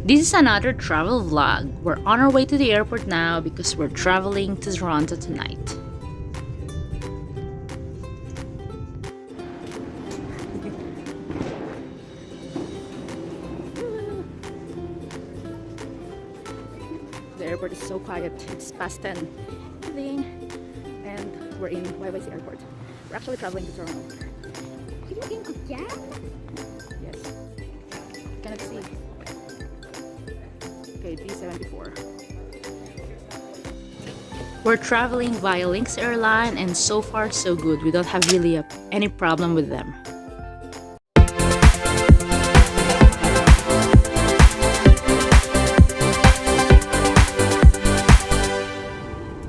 This is another travel vlog. We're on our way to the airport now because we're traveling to Toronto tonight. The airport is so quiet. It's past 10 evening and we're in YYC airport. We're actually traveling to Toronto. Yeah? Yes. Cannot see. Okay, D74. We're traveling via Lynx Airline and so far so good. We don't have really any problem with them.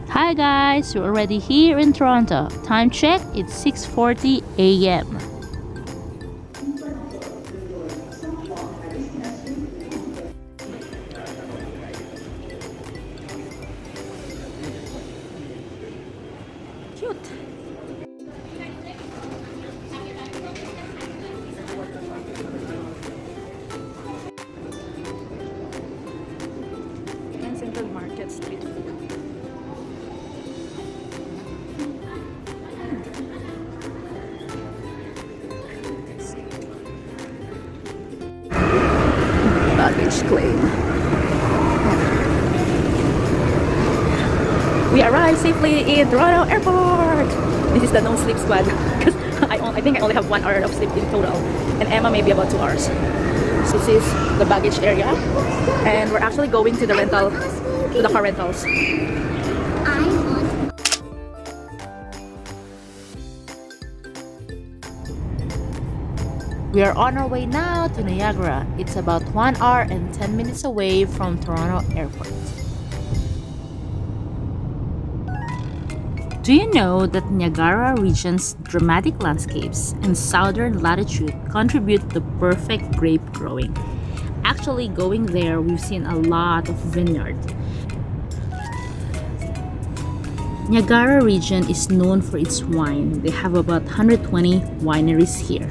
Hi guys, we're already here in Toronto. Time check, it's 6:40 a.m. Cute. And Central Market Street food. Baggage claim. We arrived safely in Toronto Airport. This is the no sleep squad because I think I only have 1 hour of sleep in total, and Emma maybe about 2 hours. So this is the baggage area, and we're actually going to the car rentals. We are on our way now to Niagara. It's about 1 hour and 10 minutes away from Toronto Airport. Do you know that Niagara region's dramatic landscapes and southern latitude contribute to perfect grape growing? Actually, going there, we've seen a lot of vineyard. Niagara region is known for its wine. They have about 120 wineries here.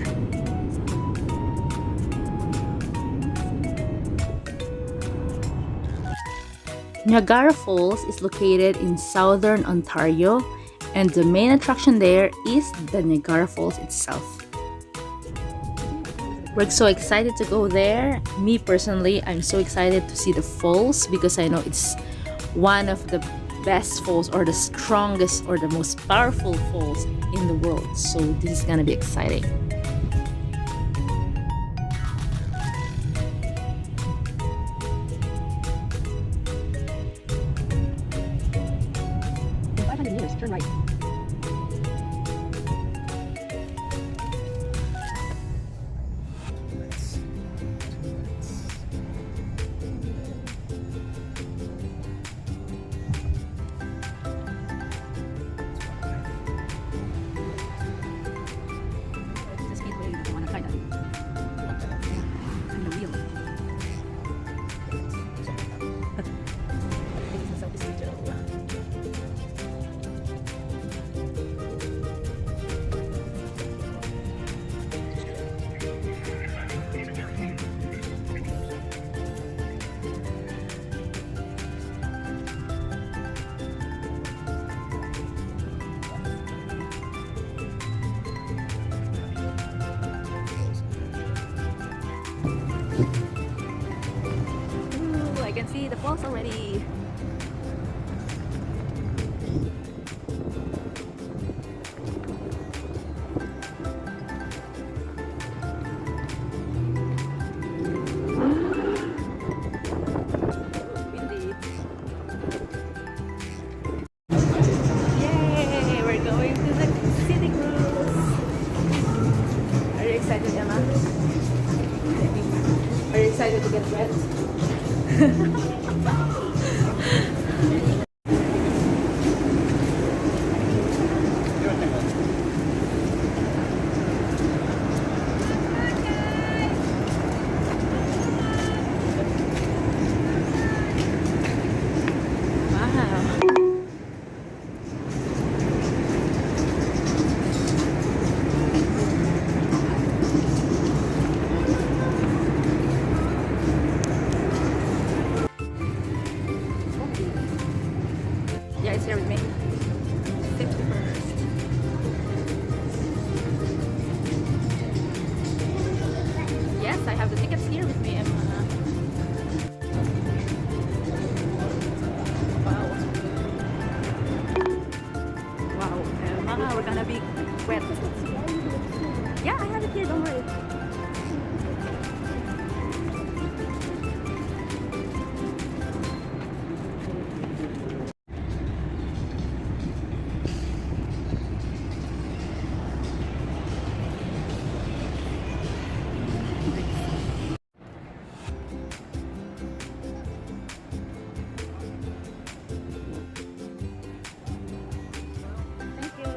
Niagara Falls is located in southern Ontario, and the main attraction there is the Niagara Falls itself. We're so excited to go there. Me personally, I'm so excited to see the falls because I know it's one of the best falls or the strongest or the most powerful falls in the world. So this is gonna be exciting. Turn right. This speedway, you want to try that. And the wheel. This is Southeast Asia. Ooh, I can see the falls already. Windy. Yay! We're going to the City Cruise. Are you excited, Emma? Are you excited to get wet? here with me. Safety first. Yes, I have the tickets here with me, Emma. Wow. Wow, Emma, we're gonna be wet. Yeah, I have it here, don't worry. Thank you.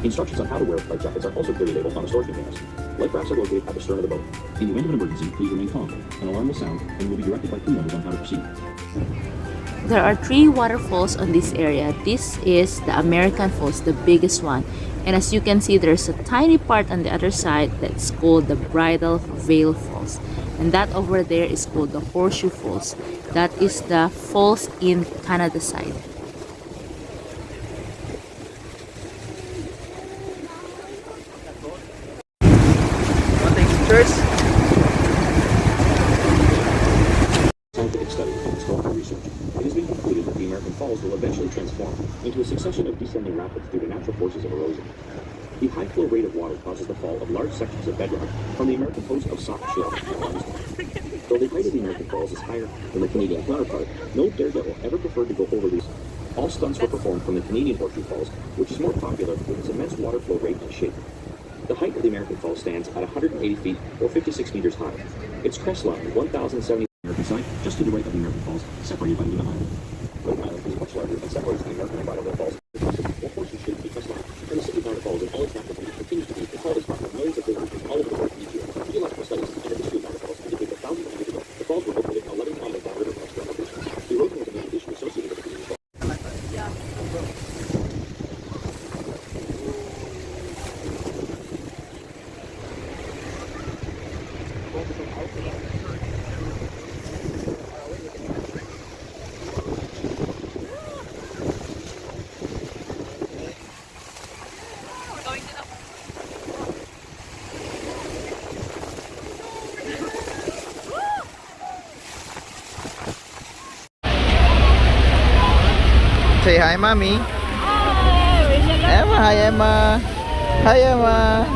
Instructions on how to wear life jackets are also clearly labeled on the storage containers. Life rafts are located at the stern of the boat. In the event of an emergency, please remain calm. An alarm will sound and you will be directed by crew members on how to proceed. There are 3 waterfalls on this area. This is the American Falls, the biggest one. And as you can see, there's a tiny part on the other side that's called the Bridal Veil Falls. And that over there is called the Horseshoe Falls. That is the falls in Canada side. Scientific study and historical research, it has been concluded that the American Falls will eventually transform into a succession of descending rapids due to natural forces of erosion. The high flow rate of water causes the fall of large sections of bedrock from the American coast of soft shell and limestone. Though the height of the American Falls is higher than the Canadian counterpart, no daredevil ever preferred to go over these. All stunts were performed from the Canadian Horseshoe Falls, which is more popular with its immense water flow rate and shape. The height of the American Falls stands at 180 feet or 56 meters high. Its crest line, 1,070 American side, just to the right of the American Falls, separated by Luna Island. Luna Island is much larger and separates the American and Bridal Veil Falls. The horseshoe-shaped crest line, and the city of Niagara Falls in all its natural beauty continues to be the tallest spot of millions of visitors from all over the world each year. Geological studies and the history of Niagara Falls indicate that thousands of years ago, the falls were located 11 kilometers downriver from elevation. The erosion was a main issue associated with the Canadian Falls. Say hi, Mommy. Emma, hi, Emma. Hi, Emma.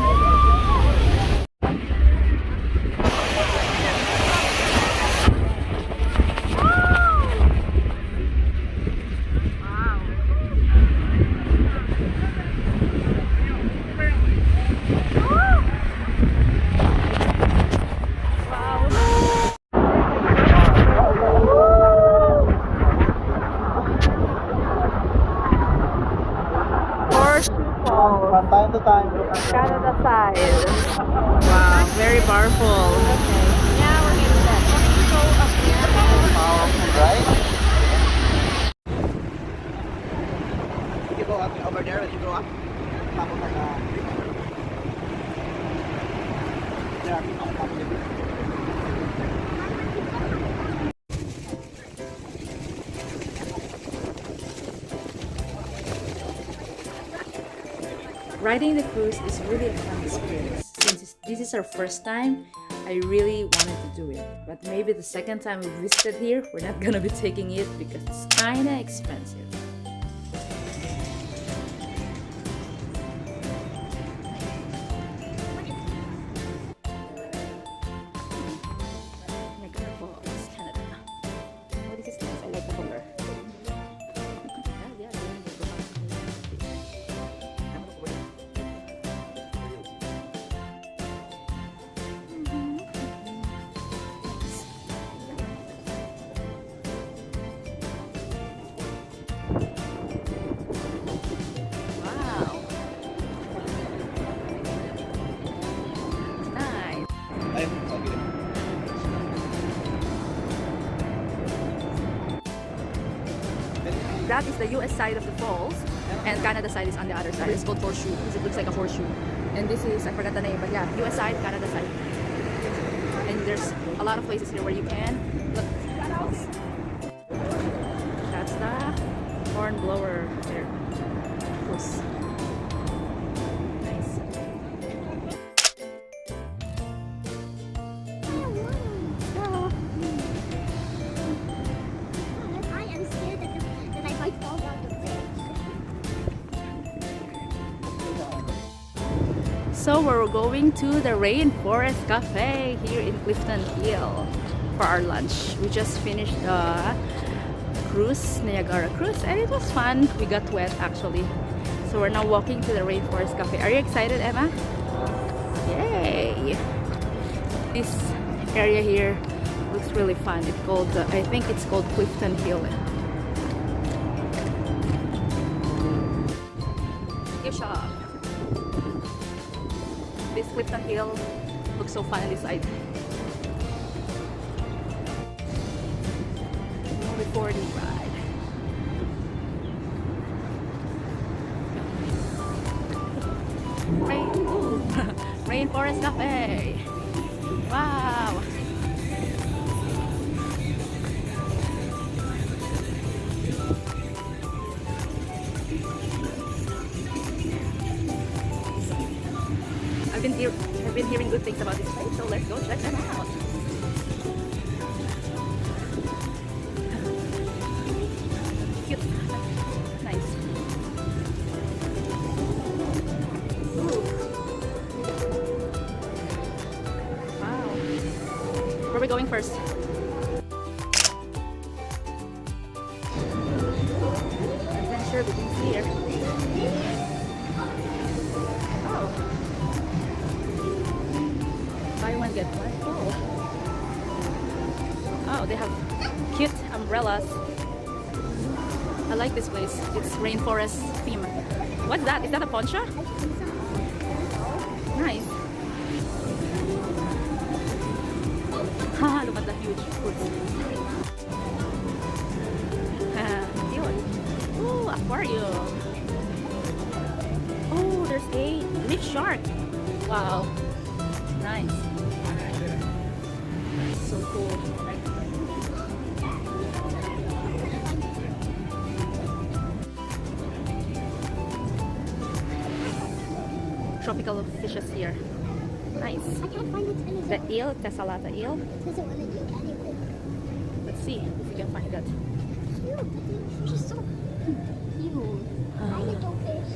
From time to time. Canada side. Wow, very powerful. Yeah, we're getting that. Go up here. Powerful, right? You go up over there, you go up. Top of the Riding the cruise is really a fun experience. Since this is our first time, I really wanted to do it. But maybe the second time we visited here, we're not gonna be taking it because it's kinda expensive. Niagara Falls, Canada. Oh, this is nice. I like the color. that is the US side of the falls, and Canada side is on the other side. It's called horseshoe because it looks like a horseshoe. And this is, I forgot the name, but yeah, US side, Canada side. And there's a lot of places here where you can look at the falls. That's the horn blower there. Close. Nice. I am scared that I might fall down the bridge. So we're going to the Rainforest Cafe here in Clifton Hill for our lunch. We just finished the cruise, Niagara Cruise, and it was fun. We got wet actually. So we're now walking to the Rainforest Cafe. Are you excited, Emma? Yay! This area here looks really fun. It's called, I think it's called Clifton Hill. Gift shop. This Clifton Hill looks so fun on this side. Movie 40 ride. Rainforest Cafe. Wow. I've been hearing good things about this place, so let's go check them out. Cute. Nice. Ooh. Wow. Where are we going first? Adventure begins here. Oh. Buy one get one. Oh, they have cute umbrellas. I like this place. It's rainforest theme. What's that? Is that a poncha? Nice. Haha, look at the huge fruits. Cute. Ooh, aquarium. Oh, there's a reef shark. Wow. Nice. So cool. Tropical fishes here. Nice. I can't find it anywhere. The eel, Tessalata eel. It doesn't want to do anything. Let's see if we can find that. Cute, but the fish is so cute. My little fish.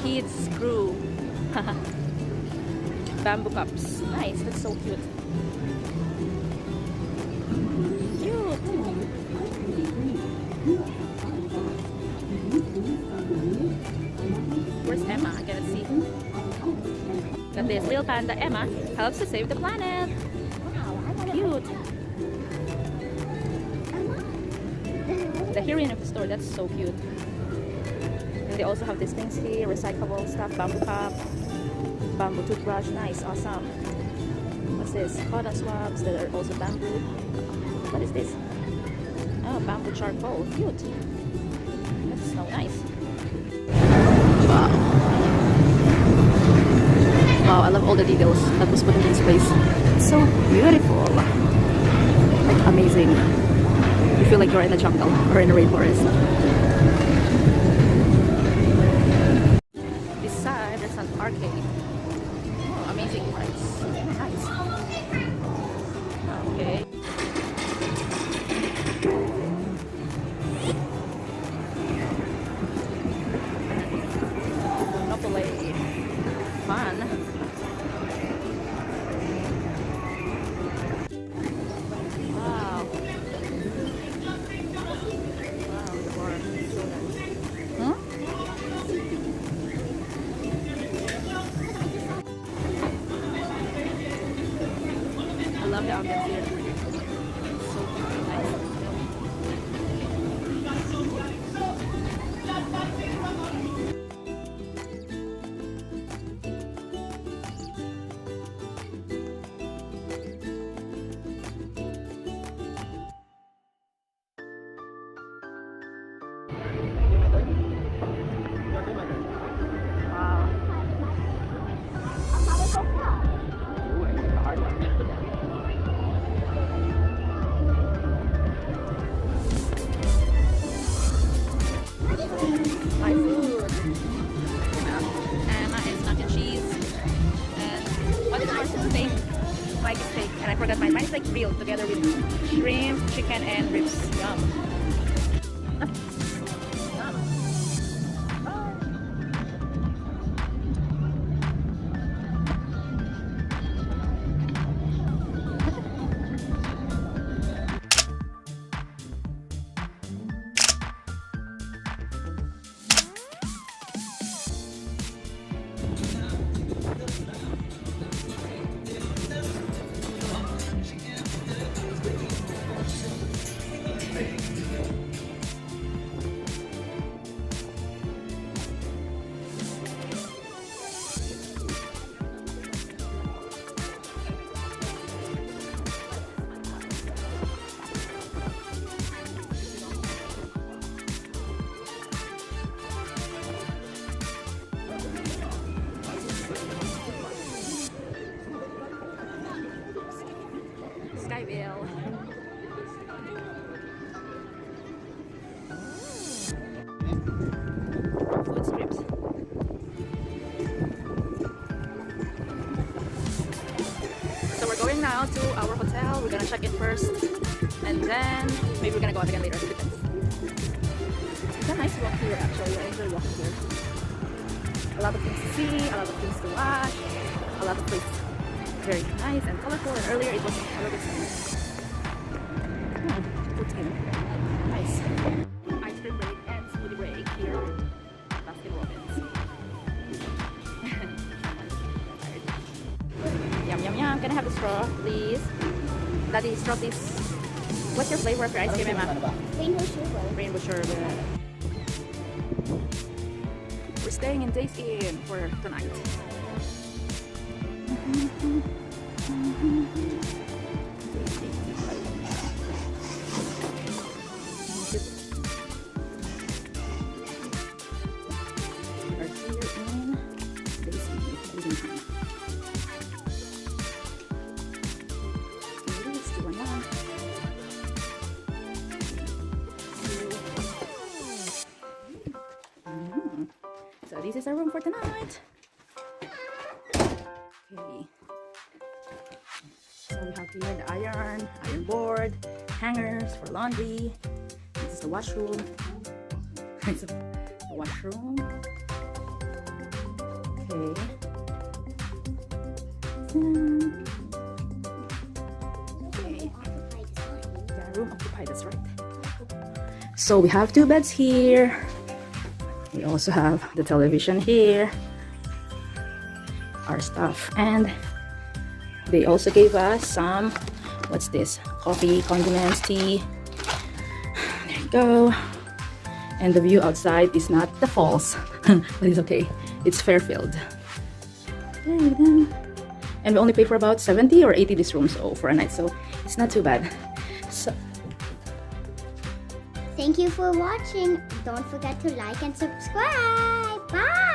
Kids screw. Bamboo cups. Nice, that's so cute. Cute. Where's Emma? I cannot see. Got this little panda. Emma helps to save the planet. Cute. The heroine of the store, that's so cute. And they also have these things here, recyclable stuff, bamboo cup, bamboo toothbrush. Nice, awesome. What's this? Cotton swabs that are also bamboo. What is this? Oh, bamboo charcoal. Cute. That's so nice. Wow. Wow, I love all the details that was put in this place. It's so beautiful. Like amazing. You feel like you're in a jungle or in a rainforest. This side, there's an arcade. Oh, amazing lights. Nice. Okay. Monopoly. Fun. Wow. Wow, the bar is so nice. Huh? I love the ambience here. It's so nice. Wow. My food. Emma is mac and cheese. And what is ours? Steak. Mike is steak. And I forgot mine. Mine is like grilled together with shrimp, chicken, and ribs. Yum. Skyville. Food strips. So we're going now to our hotel. We're gonna check in first, and then maybe we're gonna go out again later. It depends. It's a nice walk here actually. I enjoy walking here. A lot of things to see, a lot of things to watch, a lot of places. Very nice and colorful, and earlier it was a little bit sunny. Food skin. Nice. Ice cream break and smoothie break here. Baskin Robbins. Yum yum yum. Can I have a straw, please? Daddy, straw please. What's your flavor of your ice cream, Emma? Rainbow sherbet. Rainbow sherbet. We're staying in Days Inn for tonight. So this is our room for tonight. Okay. So we have here the iron board, hangers for laundry. This is the washroom. It's a washroom. Okay. Okay. Yeah, room occupied, that's right. So we have 2 beds here. We also have the television here, our stuff, and they also gave us some, what's this, coffee, condiments, tea. There you go. And the view outside is not the falls, but it's okay. It's Fairfield. There you go. And we only pay for about 70 or 80 this room, so for a night, so it's not too bad. So Thank you for watching. Don't forget to like and subscribe. Bye.